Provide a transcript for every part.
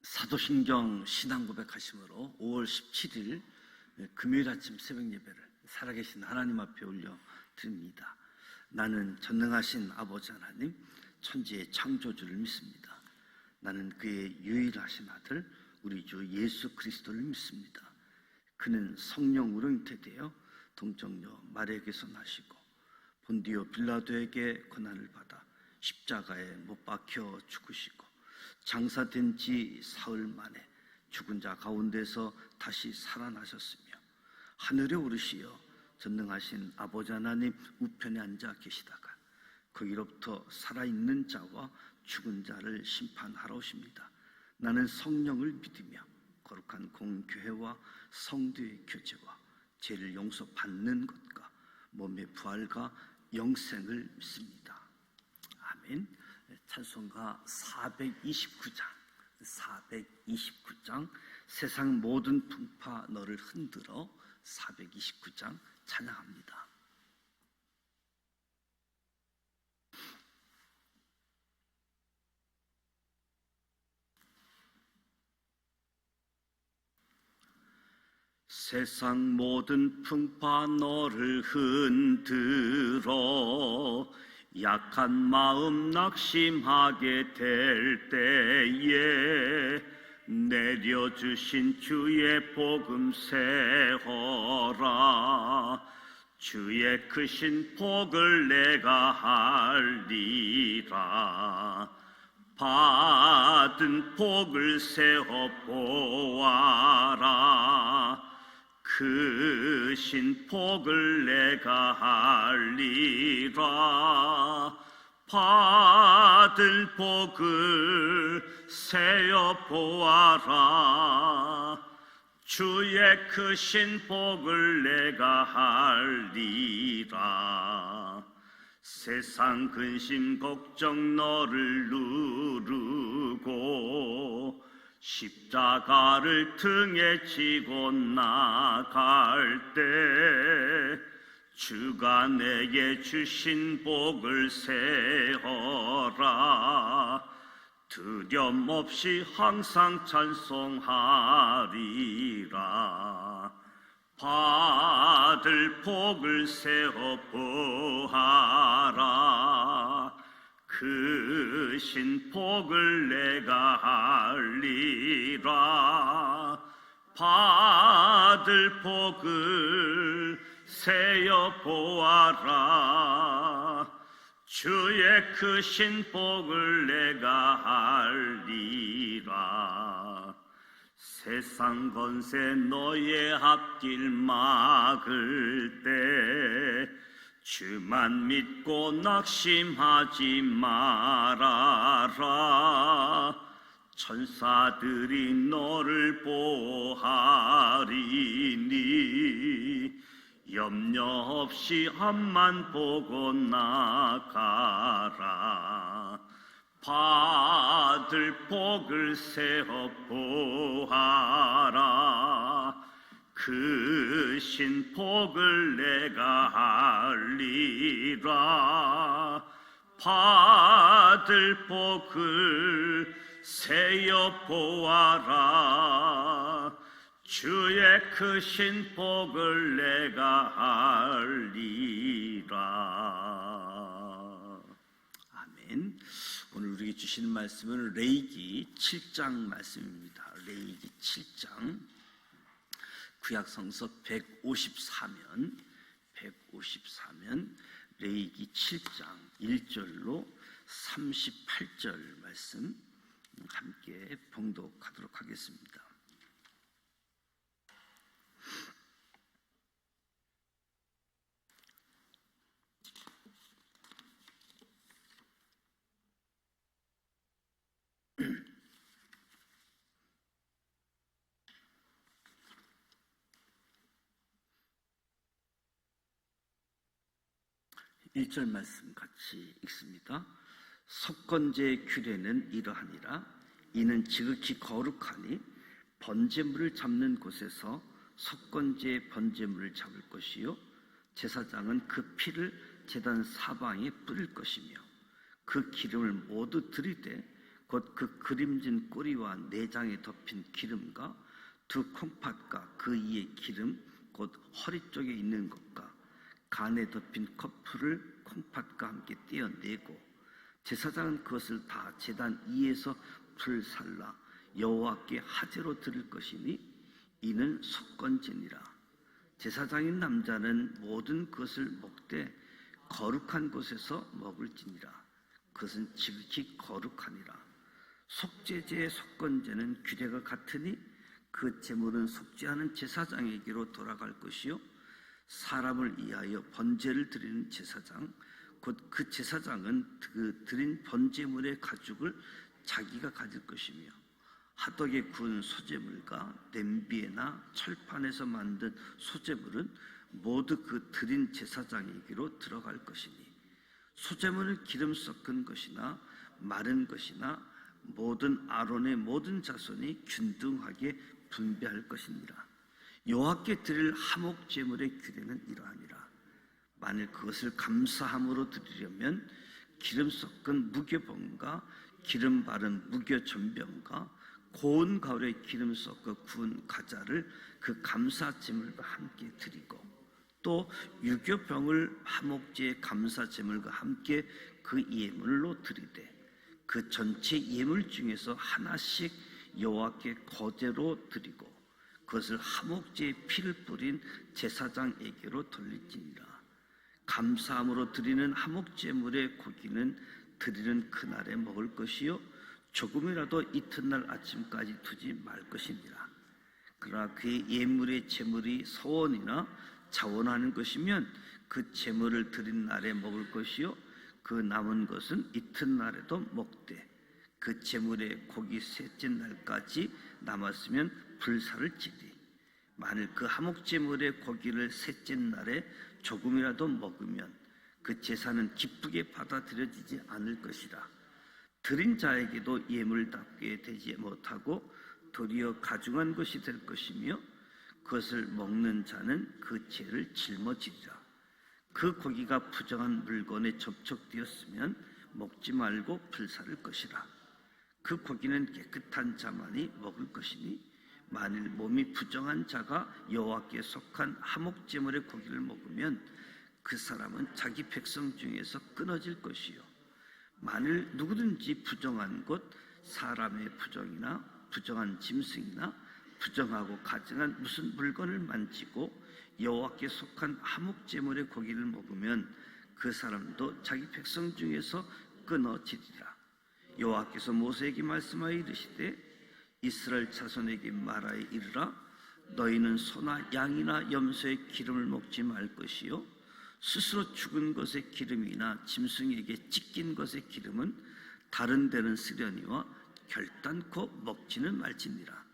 사도신경 신앙고백하심으로 5월 17일 금요일 아침 새벽 예배를 살아계신 하나님 앞에 올려 드립니다. 나는 전능하신 아버지 하나님, 천지의 창조주를 믿습니다. 나는 그의 유일하신 아들 우리 주 예수 그리스도를 믿습니다. 그는 성령으로 잉태되어 동정녀 마리아에게서 나시고 본디오 빌라도에게 고난을 받아 십자가에 못 박혀 죽으시고 장사된 지 사흘 만에 죽은 자 가운데서 다시 살아나셨으며 하늘에 오르시어 전능하신 아버지 하나님 우편에 앉아 계시다가 거기로부터 살아있는 자와 죽은 자를 심판하러 오십니다. 나는 성령을 믿으며 거룩한 공교회와 성도의 교제와 죄를 용서받는 것과 몸의 부활과 영생을 믿습니다. 아멘. 찬송가 429장 세상 모든 풍파 너를 흔들어 429장 찬양합니다. 세상 모든 풍파 너를 흔들어 약한 마음 낙심하게 될 때에 내려주신 주의 복음 세어라. 주의 크신 복을 내가 알리라. 받은 복을 세어 보아라. 크신 복을 내가 알리라. 받을 복을 세어 보아라. 주의 크신 복을 내가 알리라. 세상 근심 걱정 너를 누르고 십자가를 등에 지고 나갈 때 주가 내게 주신 복을 세어라. 두려움 없이 항상 찬송하리라. 받을 복을 세어 보아라. 크신 복을 내가 알리라. 받을 복을 세어 보아라. 주의 크신 복을 내가 알리라. 세상 권세 너의 앞길 막을 때 주만 믿고 낙심하지 말아라. 천사들이 너를 보하리니 염려 없이 앞만 보고 나가라. 받을 복을 세어 보아라. 크신 복을 내가 알리라. 받을 복을 세어 보아라. 주의 크신 복을 내가 알리라. 아멘. 오늘 우리에게 주시는 말씀은 레위기 7장 말씀입니다. 레위기 7장 구약성서 154면 레위기 7장 1절로 38절 말씀 함께 봉독하도록 하겠습니다. 일 절 말씀 같이 읽습니다. 속건제의 규례는 이러하니라. 이는 지극히 거룩하니 번제물을 잡는 곳에서 속건제의 번제물을 잡을 것이요 제사장은 그 피를 제단 사방에 뿌릴 것이며 그 기름을 모두 들이되 곧 그 그림진 꼬리와 내장에 덮인 기름과 두 콩팥과 그 이의 기름 곧 허리 쪽에 있는 것과 간에 덮인 커프를 콩팥과 함께 떼어내고 제사장은 그것을 다 제단 위에서 불살라 여호와께 화제로 드릴 것이니 이는 속건제니라. 제사장인 남자는 모든 것을 먹되 거룩한 곳에서 먹을지니라. 그것은 지극히 거룩하니라. 속죄제의 속건제는 규례가 같으니 그 제물은 속죄하는 제사장에게로 돌아갈 것이요 사람을 위하여 번제를 드리는 제사장 곧 그 제사장은 그 드린 번제물의 가죽을 자기가 가질 것이며 화덕에 구운 소제물과 냄비에나 철판에서 만든 소제물은 모두 그 드린 제사장에게로 들어갈 것이니 소제물은 기름 섞은 것이나 마른 것이나 모든 아론의 모든 자손이 균등하게 분배할 것이니라. 여호와께 드릴 화목 제물의 규례는 이러하니라. 만일 그것을 감사함으로 드리려면 기름 섞은 무교병과 기름 바른 무교전병과 고운 가루에 기름 섞어 구운 가자를 그 감사 제물과 함께 드리고 또 유교병을 화목제의 감사 제물과 함께 그 예물로 드리되 그 전체 예물 중에서 하나씩 여호와께 거제로 드리고 그것을 화목제의 피를 뿌린 제사장에게로 돌릴지니라. 감사함으로 드리는 화목제물의 고기는 드리는 그날에 먹을 것이요 조금이라도 이튿날 아침까지 두지 말 것이니라. 그러나 그의 예물의 제물이 서원이나 자원하는 것이면 그 제물을 드린 날에 먹을 것이요 그 남은 것은 이튿날에도 먹되 그 제물의 고기 셋째 날까지 남았으면 불사를 지리. 만일 그 화목제물의 고기를 셋째 날에 조금이라도 먹으면 그 제사는 기쁘게 받아들여지지 않을 것이라. 드린 자에게도 예물답게 되지 못하고 도리어 가중한 것이 될 것이며 그것을 먹는 자는 그 죄를 짊어지리라. 그 고기가 부정한 물건에 접촉되었으면 먹지 말고 불사를 것이라. 그 고기는 깨끗한 자만이 먹을 것이니 만일 몸이 부정한 자가 여호와께 속한 화목제물의 고기를 먹으면 그 사람은 자기 백성 중에서 끊어질 것이요 만일 누구든지 부정한 것 사람의 부정이나 부정한 짐승이나 부정하고 가증한 무슨 물건을 만지고 여호와께 속한 화목제물의 고기를 먹으면 그 사람도 자기 백성 중에서 끊어지리라. 여호와께서 모세에게 말씀하여 이르시되 이스라엘 자손에게 말하여 이르라. 너희는 소나 양이나 염소의 기름을 먹지 말 것이요 스스로 죽은 것의 기름이나 짐승에게 찢긴 것의 기름은 다른 데는 쓰려니와 결단코 먹지는 말지니라.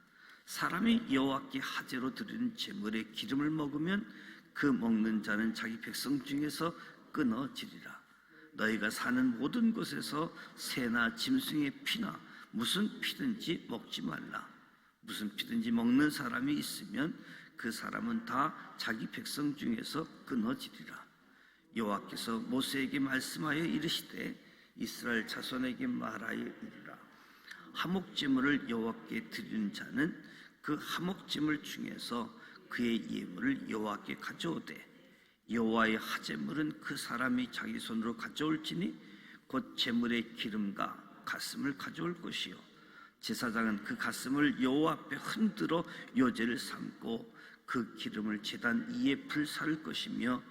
사람이 여호와께 화제로 드리는 제물의 기름을 먹으면 그 먹는 자는 자기 백성 중에서 끊어지리라. 너희가 사는 모든 곳에서 새나 짐승의 피나 무슨 피든지 먹지 말라. 무슨 피든지 먹는 사람이 있으면 그 사람은 다 자기 백성 중에서 끊어지리라. 여호와께서 모세에게 말씀하여 이르시되 이스라엘 자손에게 말하여 이르라. 화목제물을 여호와께 드리는 자는 그 화목제물 중에서 그의 예물을 여호와께 가져오되 여호와의 화제물은 그 사람이 자기 손으로 가져올지니 곧 제물의 기름과 가슴을 가져올 것이요 제사장은 그 가슴을 여호와 앞에 흔들어 요제를 삼고 그 기름을 제단 위에 불사를 것이며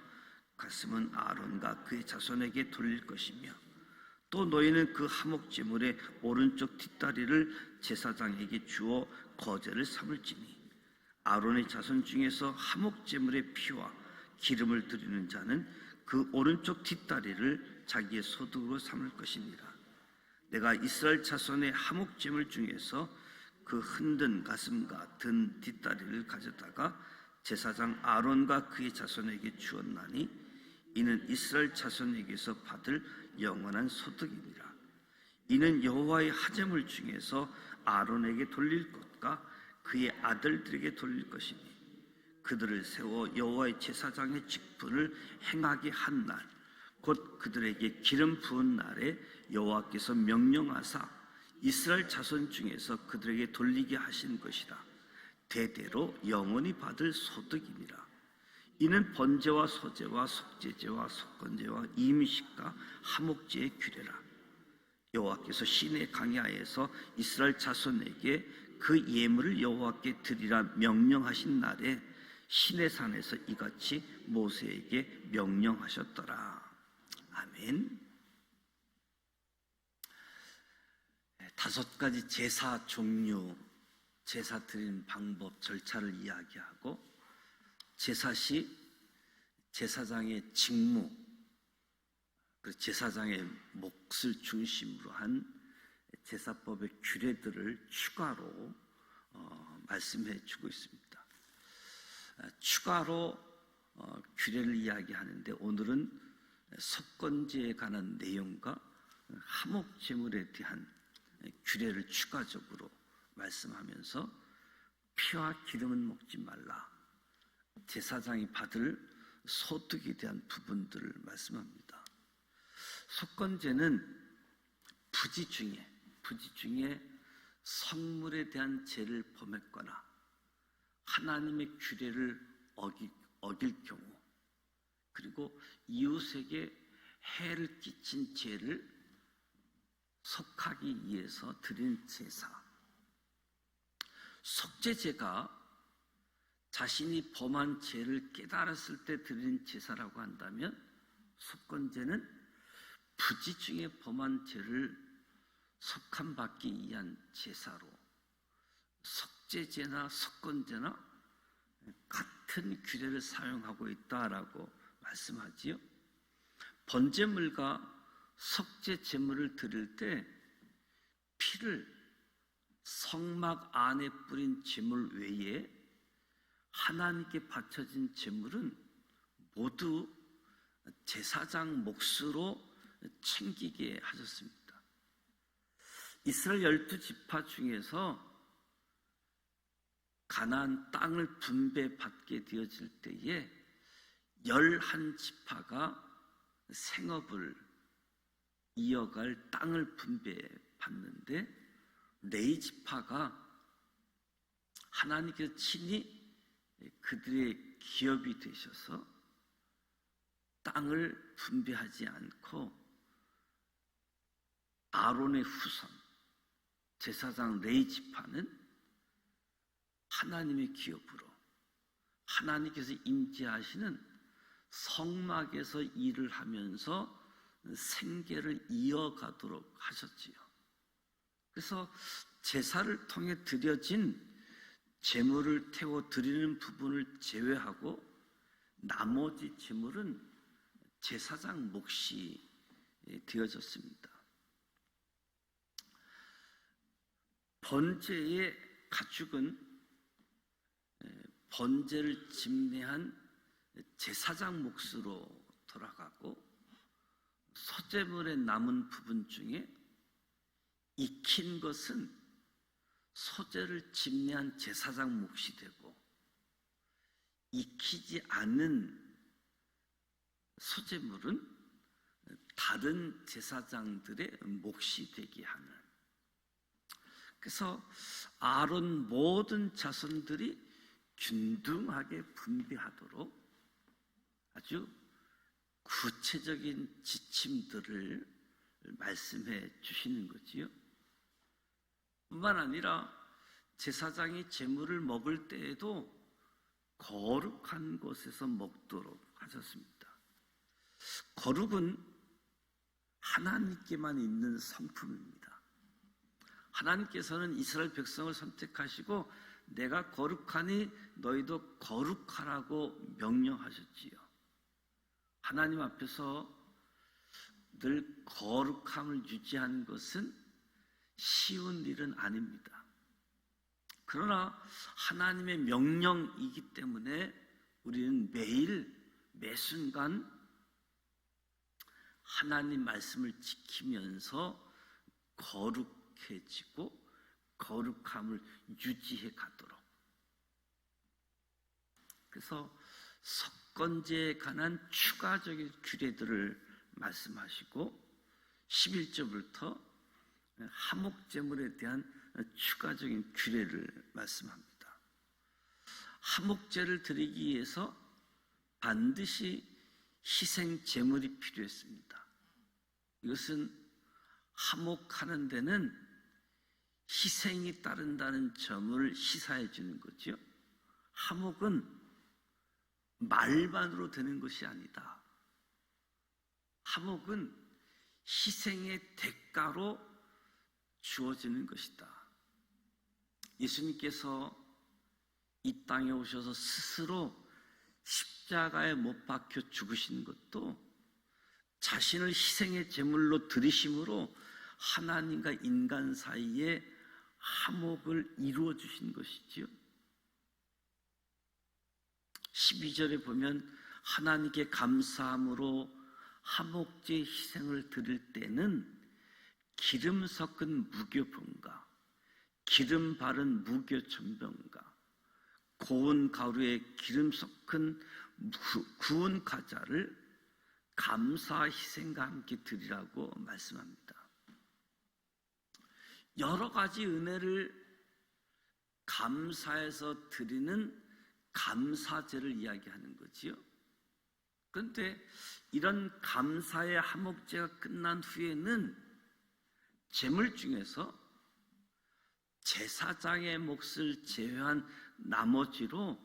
가슴은 아론과 그의 자손에게 돌릴 것이며 또 너희는 그 화목제물의 오른쪽 뒷다리를 제사장에게 주어 거제를 삼을지니 아론의 자손 중에서 화목제물의 피와 기름을 드리는 자는 그 오른쪽 뒷다리를 자기의 소득으로 삼을 것이니라. 내가 이스라엘 자손의 화목제물 중에서 그 흔든 가슴과 든 뒷다리를 가져다가 제사장 아론과 그의 자손에게 주었나니 이는 이스라엘 자손에게서 받을 영원한 소득이니라. 이는 여호와의 화제물 중에서 아론에게 돌릴 것과 그의 아들들에게 돌릴 것이니 그들을 세워 여호와의 제사장의 직분을 행하게 한 날 곧 그들에게 기름 부은 날에 여호와께서 명령하사 이스라엘 자손 중에서 그들에게 돌리게 하신 것이라. 대대로 영원히 받을 소득이니라. 이는 번제와 소제와 속죄제와 속건제와 이미식과 화목제의 규례라. 여호와께서 시내 강야에서 이스라엘 자손에게 그 예물을 여호와께 드리라 명령하신 날에 시내산에서 이같이 모세에게 명령하셨더라. 아멘. 5가지 제사 종류, 제사 드리는 방법, 절차를 이야기하고, 제사 시 제사장의 직무, 그리고 제사장의 몫을 중심으로 한 제사법의 규례들을 추가로 말씀해 주고 있습니다. 추가로 규례를 이야기하는데, 오늘은 속건제에 관한 내용과 화목제물에 대한 규례를 추가적으로 말씀하면서, 피와 기름은 먹지 말라, 제사장이 받을 소득에 대한 부분들을 말씀합니다. 속건제는 부지 중에 성물에 대한 죄를 범했거나 하나님의 규례를 어길 경우, 그리고 이웃에게 해를 끼친 죄를 속하기 위해서 드린 제사. 속죄제가 자신이 범한 죄를 깨달았을 때 드린 제사라고 한다면, 속건제는 부지 중에 범한 죄를 속함받기 위한 제사로, 속죄제나 속건제나 같은 규례를 사용하고 있다라고 말씀하지요. 번제물과 속죄 제물을 드릴 때 피를 성막 안에 뿌린 제물 외에 하나님께 바쳐진 제물은 모두 제사장 몫으로 챙기게 하셨습니다. 이스라엘 12지파 중에서 가나안 땅을 분배받게 되어질 때에 11지파가 생업을 이어갈 땅을 분배받는데, 레위지파가 하나님께서 친히 그들의 기업이 되셔서 땅을 분배하지 않고 아론의 후손 제사장 레위지파는 하나님의 기업으로 하나님께서 임재하시는 성막에서 일을 하면서 생계를 이어가도록 하셨지요. 그래서 제사를 통해 드려진 제물을 태워 드리는 부분을 제외하고 나머지 제물은 제사장 몫이 되어졌습니다. 번제의 가축은 번제를 집례한 제사장 몫으로 돌아가고, 소제물의 남은 부분 중에 익힌 것은 소제를 집례한 제사장 몫이 되고, 익히지 않은 소제물은 다른 제사장들의 몫이 되게 하는. 그래서 아론 모든 자손들이 균등하게 분배하도록 아주 구체적인 지침들을 말씀해 주시는 거지요. 뿐만 아니라 제사장이 제물을 먹을 때에도 거룩한 곳에서 먹도록 하셨습니다. 거룩은 하나님께만 있는 성품입니다. 하나님께서는 이스라엘 백성을 선택하시고 내가 거룩하니 너희도 거룩하라고 명령하셨지요. 하나님 앞에서 늘 거룩함을 유지하는 것은 쉬운 일은 아닙니다. 그러나 하나님의 명령이기 때문에 우리는 매일 매순간 하나님 말씀을 지키면서 거룩해지고 거룩함을 유지해 가도록. 그래서 속건제에 관한 추가적인 규례들을 말씀하시고 11절부터 화목제물에 대한 추가적인 규례를 말씀합니다. 화목제를 드리기 위해서 반드시 희생제물이 필요했습니다. 이것은 화목하는 데는 희생이 따른다는 점을 시사해 주는 거죠. 화목은 말만으로 되는 것이 아니다. 화목은 희생의 대가로 주어지는 것이다. 예수님께서 이 땅에 오셔서 스스로 십자가에 못 박혀 죽으신 것도 자신을 희생의 제물로 드리심으로 하나님과 인간 사이에 화목을 이루어 주신 것이지요. 12절에 보면 하나님께 감사함으로 화목제 희생을 드릴 때는 기름 섞은 무교병과 기름 바른 무교전병과 고운 가루에 기름 섞은 구운 과자를 감사 희생과 함께 드리라고 말씀합니다. 여러 가지 은혜를 감사해서 드리는 감사제를 이야기하는 거지요. 그런데 이런 감사의 화목제가 끝난 후에는 제물 중에서 제사장의 몫을 제외한 나머지로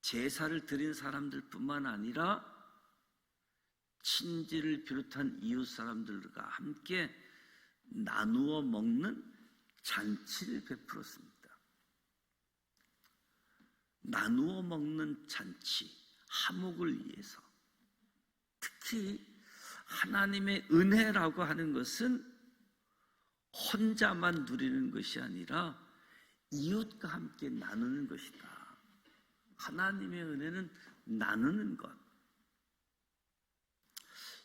제사를 드린 사람들뿐만 아니라 친지를 비롯한 이웃 사람들과 함께 나누어 먹는 잔치를 베풀었습니다. 나누어 먹는 잔치, 화목을 위해서. 특히 하나님의 은혜라고 하는 것은 혼자만 누리는 것이 아니라 이웃과 함께 나누는 것이다. 하나님의 은혜는 나누는 것.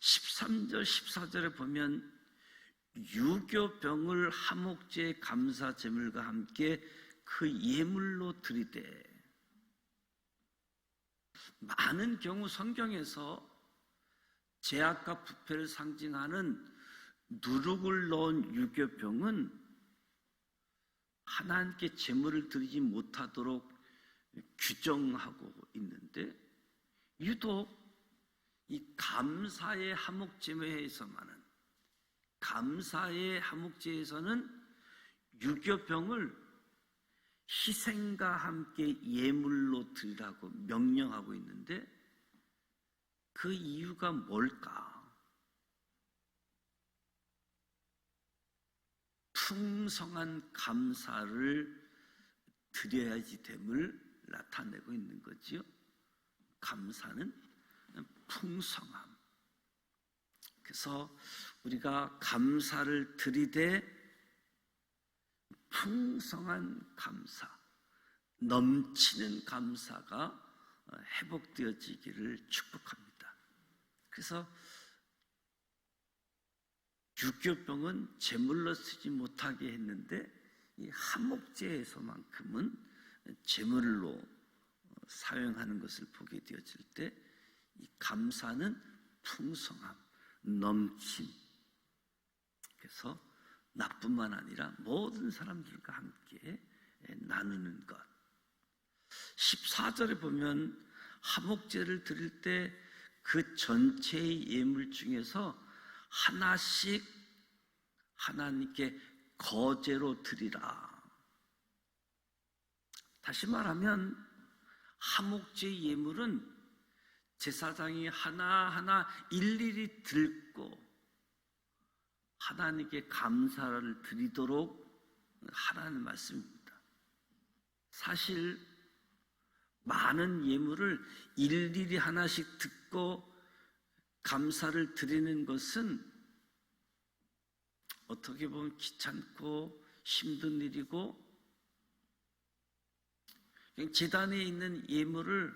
13절, 14절에 보면 유교병을 화목제 감사 제물과 함께 그 예물로 드리되, 많은 경우 성경에서 죄악과 부패를 상징하는 누룩을 넣은 유교병은 하나님께 제물을 드리지 못하도록 규정하고 있는데, 유독 이 감사의 화목제회에서만은, 감사의 화목제에서는 유교병을 희생과 함께 예물로 드리라고 명령하고 있는데, 그 이유가 뭘까? 풍성한 감사를 드려야지 됨을 나타내고 있는 거지요. 감사는 풍성함. 그래서 우리가 감사를 드리되 풍성한 감사, 넘치는 감사가 회복되어지기를 축복합니다. 그래서 유교병은 제물로 쓰지 못하게 했는데, 이 화목제에서만큼은 제물로 사용하는 것을 보게 되어질 때, 이 감사는 풍성함, 넘침. 그래서 나뿐만 아니라 모든 사람들과 함께 나누는 것. 14절에 보면 화목제를 드릴 때 그 전체의 예물 중에서 하나씩 하나님께 거제로 드리라. 다시 말하면 화목제 예물은 제사장이 하나하나 일일이 들고 하나님께 감사를 드리도록 하라는 말씀입니다. 사실 많은 예물을 일일이 하나씩 듣고 감사를 드리는 것은 어떻게 보면 귀찮고 힘든 일이고, 그냥 제단에 있는 예물을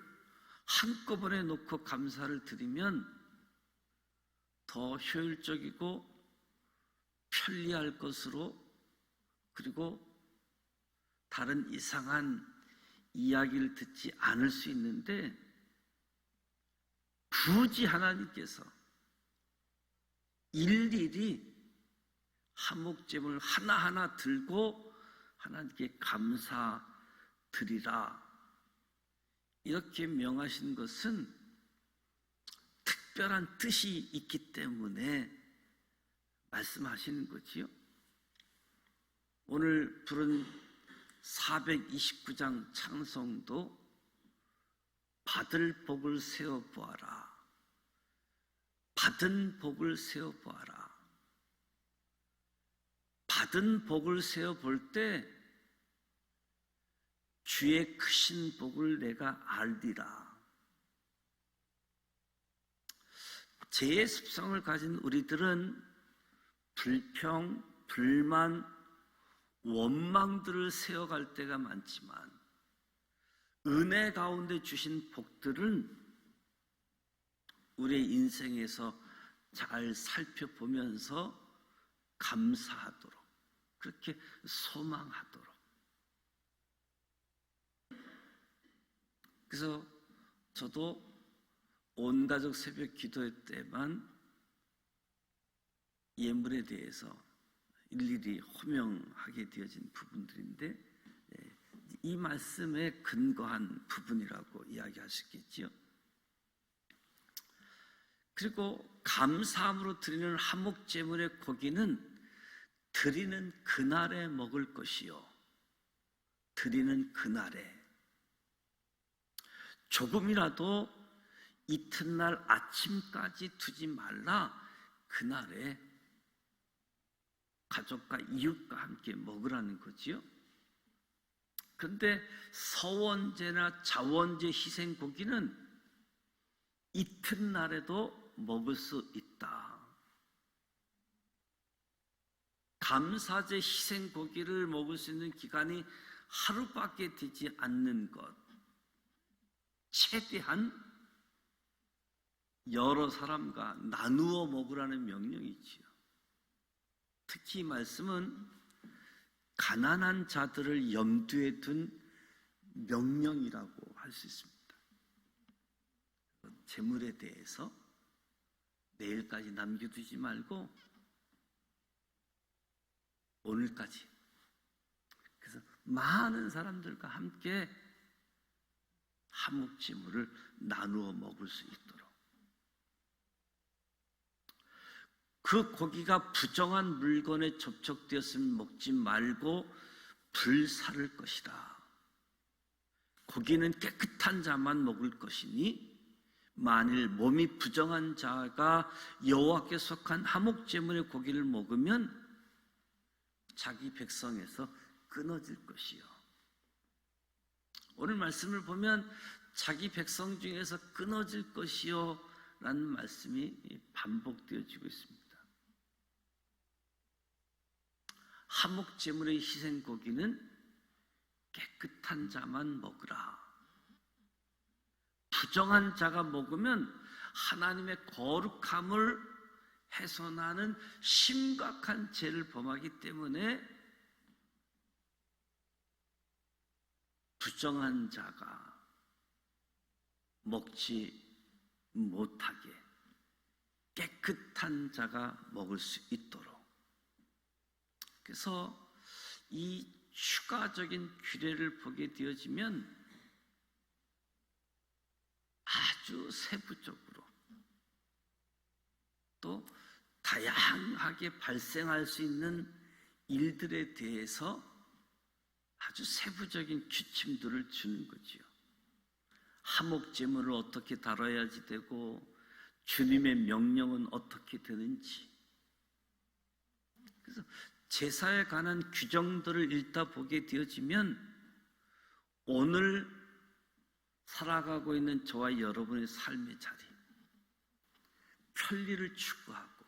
한꺼번에 놓고 감사를 드리면 더 효율적이고 편리할 것으로, 그리고 다른 이상한 이야기를 듣지 않을 수 있는데, 굳이 하나님께서 일일이 한목제물 하나하나 들고 하나님께 감사드리라 이렇게 명하신 것은 특별한 뜻이 있기 때문에 말씀하시는 거지요. 오늘 부른 429장 찬송도 받을 복을 세어보아라, 받은 복을 세어보아라. 받은 복을 세어볼 때 주의 크신 복을 내가 알리라. 죄의 습성을 가진 우리들은 불평, 불만, 원망들을 세워갈 때가 많지만 은혜 가운데 주신 복들은 우리의 인생에서 잘 살펴보면서 감사하도록, 그렇게 소망하도록. 그래서 저도 온 가족 새벽 기도회 때만 예물에 대해서 일일이 호명하게 되어진 부분들인데 이 말씀에 근거한 부분이라고 이야기할 수 있겠지요. 그리고 감사함으로 드리는 한목제물의 고기는 드리는 그날에 먹을 것이요, 드리는 그날에 조금이라도 이튿날 아침까지 두지 말라. 그날에 가족과 이웃과 함께 먹으라는 거지요. 그런데 서원제나 자원제 희생고기는 이튿날에도 먹을 수 있다. 감사제 희생고기를 먹을 수 있는 기간이 하루밖에 되지 않는 것, 최대한 여러 사람과 나누어 먹으라는 명령이지요. 특히 이 말씀은 가난한 자들을 염두에 둔 명령이라고 할 수 있습니다. 재물에 대해서 내일까지 남겨두지 말고 오늘까지, 그래서 많은 사람들과 함께 한목제물을 나누어 먹을 수 있도록. 그 고기가 부정한 물건에 접촉되었으면 먹지 말고 불사를 것이다. 고기는 깨끗한 자만 먹을 것이니 만일 몸이 부정한 자가 여호와께 속한 한목제물의 고기를 먹으면 자기 백성에서 끊어질 것이요. 오늘 말씀을 보면 자기 백성 중에서 끊어질 것이요 라는 말씀이 반복되어지고 있습니다. 한목제물의 희생고기는 깨끗한 자만 먹으라. 부정한 자가 먹으면 하나님의 거룩함을 훼손하는 심각한 죄를 범하기 때문에 부정한 자가 먹지 못하게 깨끗한 자가 먹을 수 있도록. 그래서 이 추가적인 규례를 보게 되어지면 아주 세부적으로 또 다양하게 발생할 수 있는 일들에 대해서 아주 세부적인 규칙들을 주는 거지요. 한목제물을 어떻게 다뤄야지 되고 주님의 명령은 어떻게 되는지. 그래서 제사에 관한 규정들을 읽다 보게 되어지면 오늘 살아가고 있는 저와 여러분의 삶의 자리, 편리를 추구하고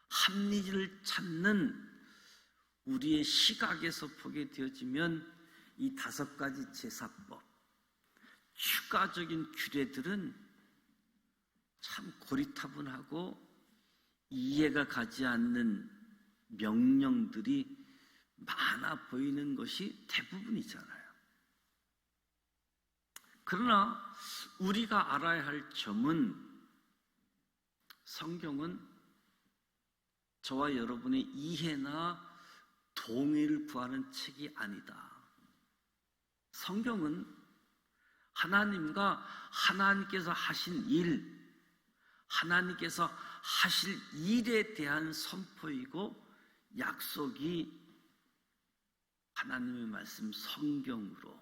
합리를 찾는 우리의 시각에서 보게 되어지면 이 5가지 제사법, 추가적인 규례들은 참 고리타분하고 이해가 가지 않는 명령들이 많아 보이는 것이 대부분이잖아요. 그러나 우리가 알아야 할 점은 성경은 저와 여러분의 이해나 동의를 구하는 책이 아니다. 성경은 하나님께서 하신 일, 하나님께서 하실 일에 대한 선포이고 약속이 하나님의 말씀 성경으로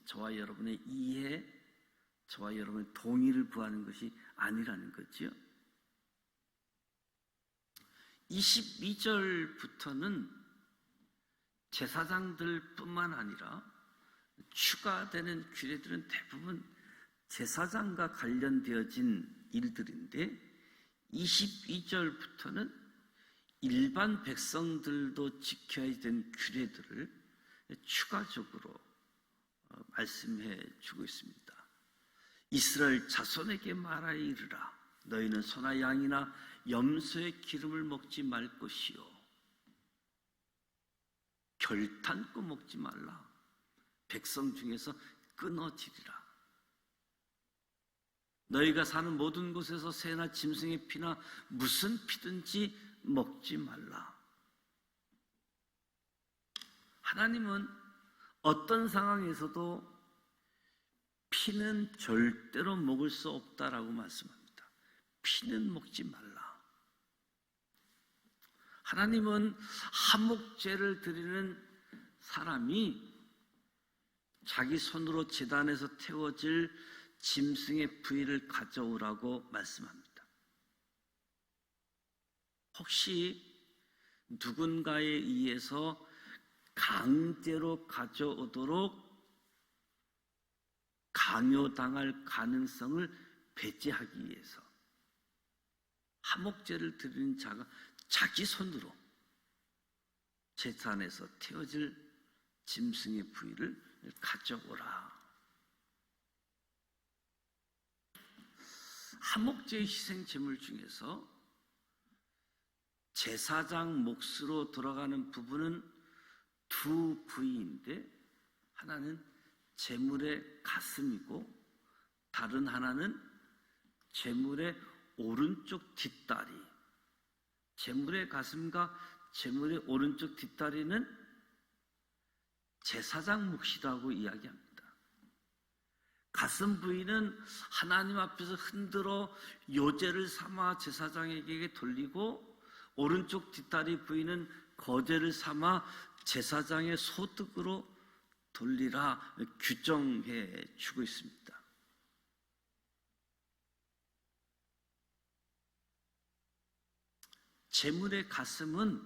저와 여러분의 이해, 저와 여러분의 동의를 구하는 것이 아니라는 거지요. 22절부터는 제사장들뿐만 아니라 추가되는 규례들은 대부분 제사장과 관련되어진 일들인데 22절부터는 일반 백성들도 지켜야 되는 규례들을 추가적으로 말씀해 주고 있습니다. 이스라엘 자손에게 말하여 이르라. 너희는 소나 양이나 염소의 기름을 먹지 말 것이요 결탄코 먹지 말라. 백성 중에서 끊어지리라. 너희가 사는 모든 곳에서 새나 짐승의 피나 무슨 피든지 먹지 말라. 하나님은 어떤 상황에서도 피는 절대로 먹을 수 없다라고 말씀합니다. 피는 먹지 말라. 하나님은 화목제를 드리는 사람이 자기 손으로 제단에서 태워질 짐승의 부위를 가져오라고 말씀합니다. 혹시 누군가에 의해서 강제로 가져오도록 강요당할 가능성을 배제하기 위해서 화목제를 드리는 자가 자기 손으로 제단에서 태워질 짐승의 부위를 가져오라. 화목제의 희생 제물 중에서 제사장 몫으로 들어가는 부분은 두 부위인데 하나는 제물의 가슴이고 다른 하나는 제물의 오른쪽 뒷다리. 제물의 가슴과 제물의 오른쪽 뒷다리는 제사장 몫이라고 이야기합니다. 가슴 부위는 하나님 앞에서 흔들어 요제를 삼아 제사장에게 돌리고 오른쪽 뒷다리 부위는 거제를 삼아 제사장의 소득으로 돌리라 규정해 주고 있습니다. 제물의 가슴은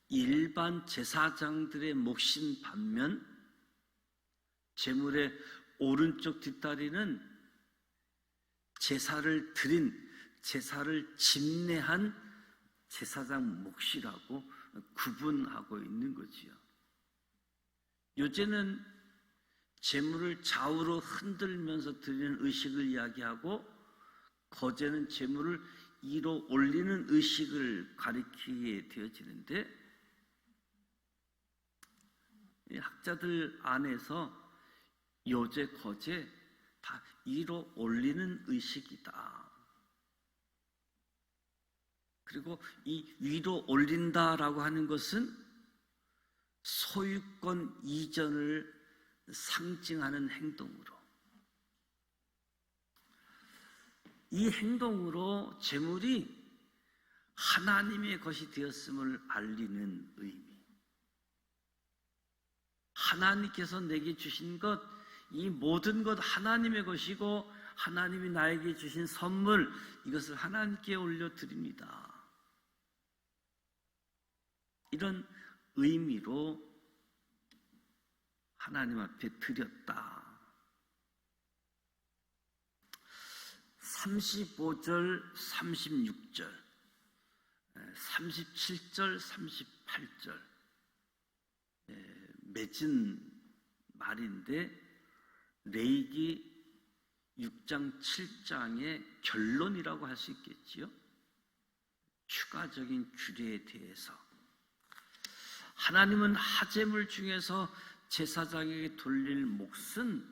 일반 제사장들의 몫인 반면 제물의 오른쪽 뒷다리는 제사를 집례한 제사장 몫이라고 구분하고 있는 거지요. 요제는 제물을 좌우로 흔들면서 드리는 의식을 이야기하고 거제는 제물을 위로 올리는 의식을 가리키게 되어지는데 학자들 안에서 요제, 거제 다 위로 올리는 의식이다. 그리고 이 위로 올린다라고 하는 것은 소유권 이전을 상징하는 행동으로 이 행동으로 제물이 하나님의 것이 되었음을 알리는 의미. 하나님께서 내게 주신 것, 이 모든 것 하나님의 것이고 하나님이 나에게 주신 선물, 이것을 하나님께 올려드립니다. 이런 의미로 하나님 앞에 드렸다. 35절, 36절, 37절, 38절 맺은 말인데 레위기 6장, 7장의 결론이라고 할 수 있겠지요. 추가적인 규례에 대해서 하나님은 하제물 중에서 제사장에게 돌릴 몫은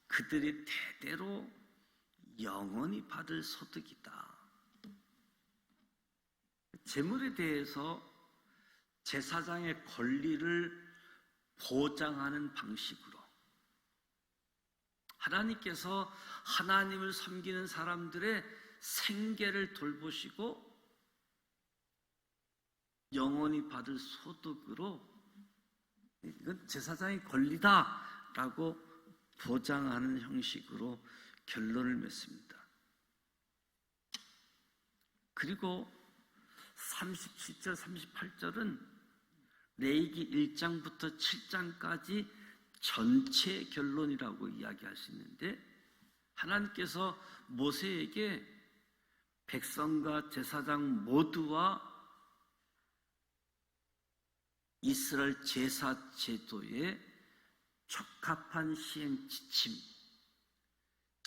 그들이 대대로 영원히 받을 소득이다. 재물에 대해서 제사장의 권리를 보장하는 방식으로 하나님께서 하나님을 섬기는 사람들의 생계를 돌보시고 영원히 받을 소득으로 이건 제사장의 권리다라고 보장하는 형식으로 결론을 맺습니다. 그리고 37절, 38절은 레위기 1장부터 7장까지 전체 결론이라고 이야기할 수 있는데 하나님께서 모세에게 백성과 제사장 모두와 이스라엘 제사 제도에 적합한 시행 지침,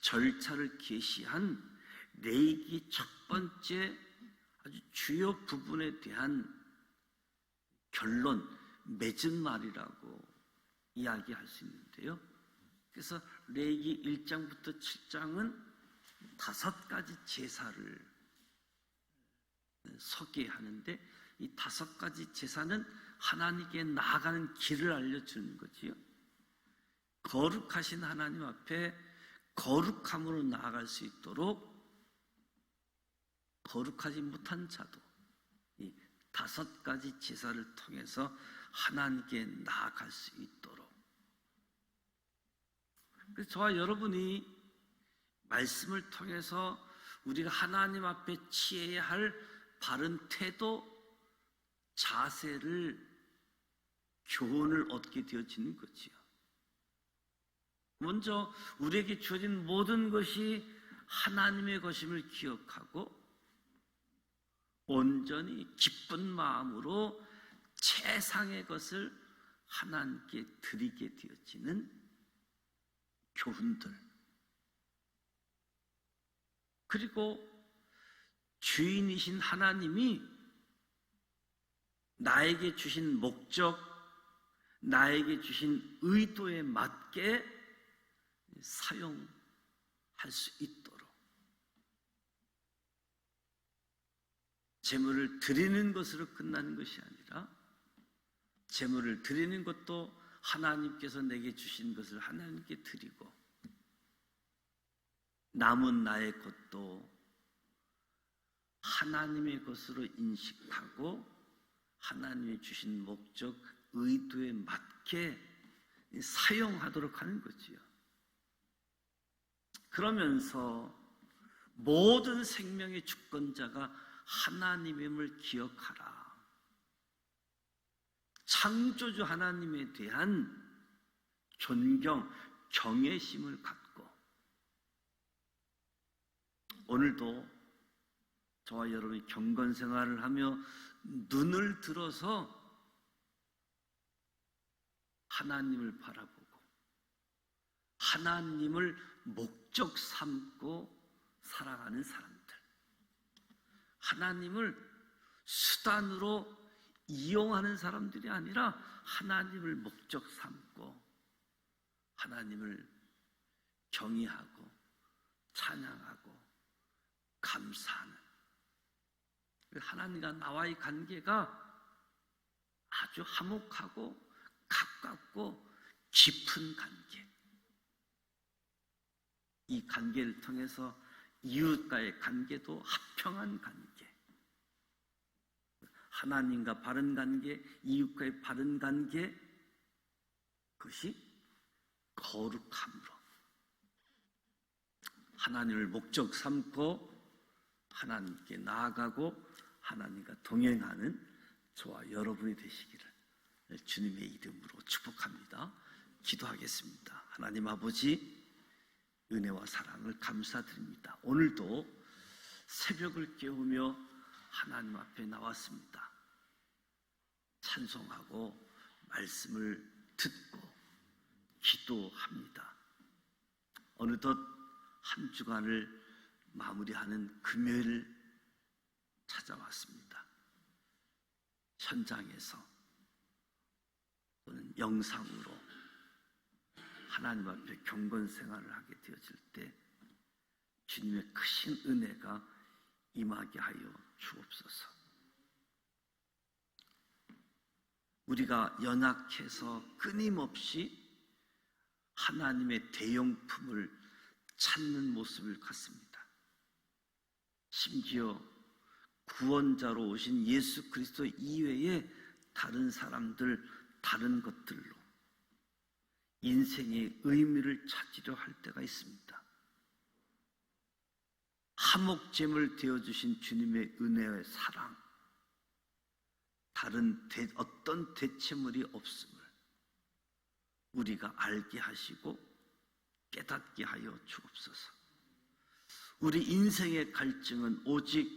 절차를 계시한 레위기 첫 번째 아주 주요 부분에 대한 결론, 맺은 말이라고 이야기할 수 있는데요. 그래서 레위기 1장부터 7장은 5가지 제사를 소개하는데 이 5가지 제사는 하나님께 나아가는 길을 알려주는 거지요. 거룩하신 하나님 앞에 거룩함으로 나아갈 수 있도록 거룩하지 못한 자도 이 5가지 제사를 통해서 하나님께 나아갈 수 있도록. 그래서 저와 여러분이 말씀을 통해서 우리가 하나님 앞에 취해야 할 바른 태도, 자세를 교훈을 얻게 되어지는 거지요. 먼저 우리에게 주어진 모든 것이 하나님의 것임을 기억하고 온전히 기쁜 마음으로 최상의 것을 하나님께 드리게 되어지는 교훈들. 그리고 주인이신 하나님이 나에게 주신 목적, 나에게 주신 의도에 맞게 사용할 수 있도록 제물을 드리는 것으로 끝나는 것이 아니라 제물을 드리는 것도 하나님께서 내게 주신 것을 하나님께 드리고 남은 나의 것도 하나님의 것으로 인식하고 하나님이 주신 목적, 의도에 맞게 사용하도록 하는 거지요. 그러면서 모든 생명의 주권자가 하나님임을 기억하라. 창조주 하나님에 대한 존경, 경외심을 갖고 오늘도 저와 여러분이 경건 생활을 하며 눈을 들어서 하나님을 바라보고 하나님을 목적 삼고 살아가는 사람들, 하나님을 수단으로 이용하는 사람들이 아니라 하나님을 목적 삼고 하나님을 경외하고 찬양하고 감사하는 하나님과 나와의 관계가 아주 화목하고 가깝고 깊은 관계. 이 관계를 통해서 이웃과의 관계도 합평한 관계. 하나님과 바른 관계, 이웃과의 바른 관계, 그것이 거룩함으로 하나님을 목적 삼고 하나님께 나아가고 하나님과 동행하는 저와 여러분이 되시기를 주님의 이름으로 축복합니다. 기도하겠습니다. 하나님 아버지, 은혜와 사랑을 감사드립니다. 오늘도 새벽을 깨우며 하나님 앞에 나왔습니다. 찬송하고 말씀을 듣고 기도합니다. 어느덧 한 주간을 마무리하는 금요일을 찾아왔습니다. 현장에서 또는 영상으로 하나님 앞에 경건 생활을 하게 되어질 때 주님의 크신 은혜가 임하게 하여 주옵소서. 우리가 연약해서 끊임없이 하나님의 대용품을 찾는 모습을 갖습니다. 심지어 구원자로 오신 예수 그리스도 이외에 다른 사람들, 다른 것들로 인생의 의미를 찾으려 할 때가 있습니다. 하목제물 되어주신 주님의 은혜의 사랑, 다른 어떤 대체물이 없음을 우리가 알게 하시고 깨닫게 하여 주옵소서. 우리 인생의 갈증은 오직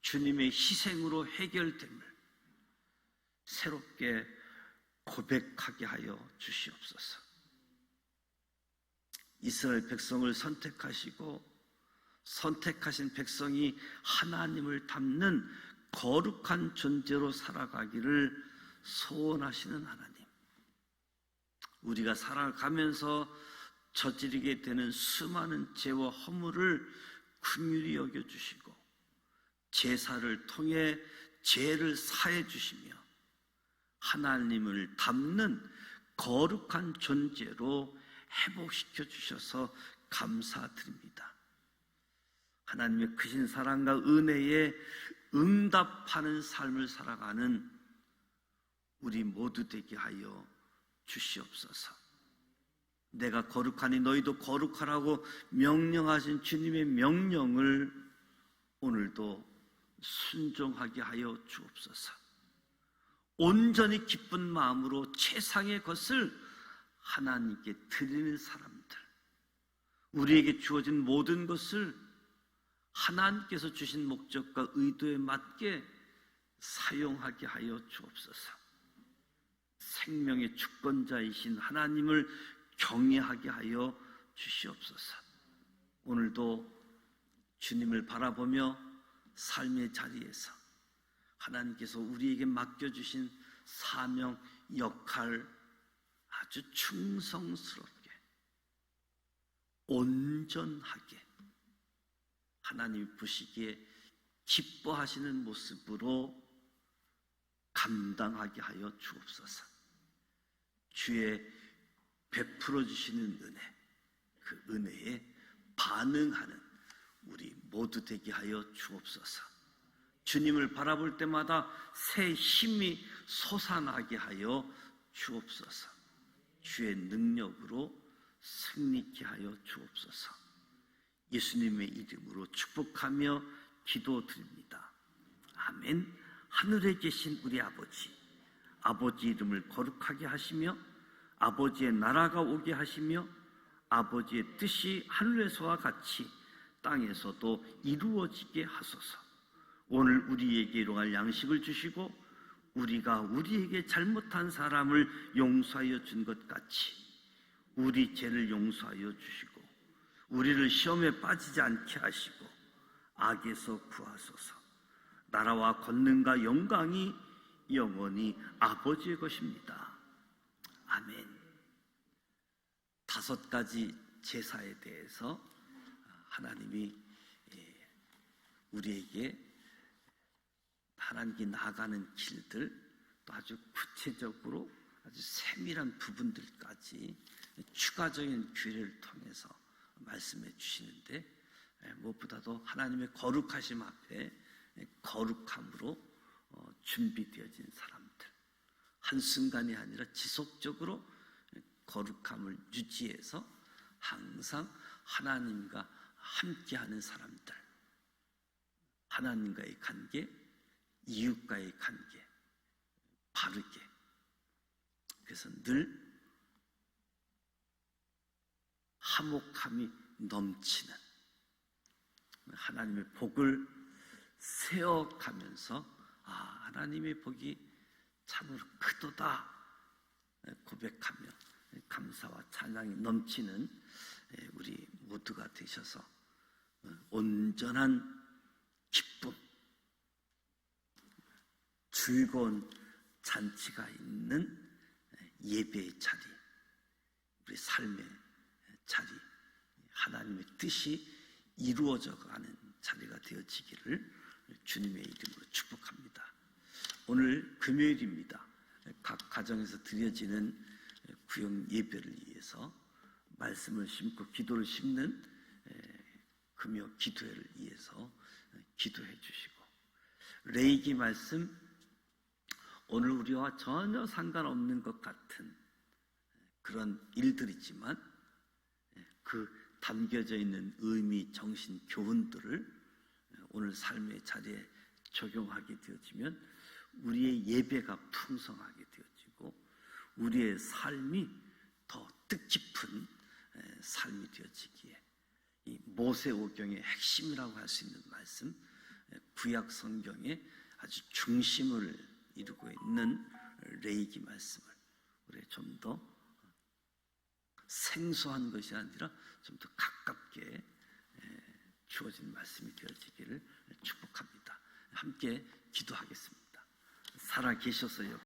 주님의 희생으로 해결됨을 새롭게 고백하게 하여 주시옵소서. 이스라엘 백성을 선택하시고 선택하신 백성이 하나님을 닮는 거룩한 존재로 살아가기를 소원하시는 하나님, 우리가 살아가면서 저지르게 되는 수많은 죄와 허물을 긍휼히 여겨주시고 제사를 통해 죄를 사해 주시며 하나님을 닮는 거룩한 존재로 회복시켜 주셔서 감사드립니다. 하나님의 크신 사랑과 은혜에 응답하는 삶을 살아가는 우리 모두 되게 하여 주시옵소서. 내가 거룩하니 너희도 거룩하라고 명령하신 주님의 명령을 오늘도 순종하게 하여 주옵소서. 온전히 기쁜 마음으로 최상의 것을 하나님께 드리는 사람들, 우리에게 주어진 모든 것을 하나님께서 주신 목적과 의도에 맞게 사용하게 하여 주옵소서. 생명의 주권자이신 하나님을 경외하게 하여 주시옵소서. 오늘도 주님을 바라보며 삶의 자리에서 하나님께서 우리에게 맡겨주신 사명, 역할 아주 충성스럽게 온전하게 하나님이 보시기에 기뻐하시는 모습으로 감당하게 하여 주옵소서. 주의 베풀어 주시는 은혜, 그 은혜에 반응하는 우리 모두 되게 하여 주옵소서. 주님을 바라볼 때마다 새 힘이 솟아나게 하여 주옵소서. 주의 능력으로 승리케 하여 주옵소서. 예수님의 이름으로 축복하며 기도드립니다. 아멘. 하늘에 계신 우리 아버지, 아버지 이름을 거룩하게 하시며 아버지의 나라가 오게 하시며 아버지의 뜻이 하늘에서와 같이 땅에서도 이루어지게 하소서. 오늘 우리에게 일용할 양식을 주시고 우리가 우리에게 잘못한 사람을 용서하여 준 것 같이 우리 죄를 용서하여 주시고 우리를 시험에 빠지지 않게 하시고 악에서 구하소서. 나라와 권능과 영광이 영원히 아버지의 것입니다. 아멘. 5가지 제사에 대해서 하나님이 우리에게 하나님께 나아가는 길들, 또 아주 구체적으로 아주 세밀한 부분들까지 추가적인 기회를 통해서 말씀해 주시는데, 무엇보다도 하나님의 거룩하심 앞에 거룩함으로 준비되어진 사람들, 한순간이 아니라 지속적으로 거룩함을 유지해서 항상 하나님과 함께하는 사람들, 하나님과의 관계, 이웃과의 관계 바르게, 그래서 늘 화목함이 넘치는 하나님의 복을 세어가면서 하나님의 복이 참으로 크도다 고백하며 감사와 찬양이 넘치는 우리 모두가 되셔서 온전한 기쁨, 즐거운 잔치가 있는 예배의 자리, 우리 삶의 자리, 하나님의 뜻이 이루어져 가는 자리가 되어지기를 주님의 이름으로 축복합니다. 오늘 금요일입니다. 각 가정에서 드려지는 구역 예배를 위해서 말씀을 심고 기도를 심는 금요 기도회를 위해서 기도해 주시고, 레이기 말씀, 오늘 우리와 전혀 상관없는 것 같은 그런 일들이지만 그 담겨져 있는 의미, 정신, 교훈들을 오늘 삶의 자리에 적용하게 되어지면 우리의 예배가 풍성하게 되어지고 우리의 삶이 더 뜻깊은 삶이 되어지기에, 이 모세오경의 핵심이라고 할 수 있는 말씀, 구약 성경의 아주 중심을 이루고 있는 레위기 말씀을 우리 좀 더 생소한 것이 아니라 좀 더 가깝게 주어진 말씀이 되어지기를 축복합니다. 함께 기도하겠습니다. 살아 계셔서요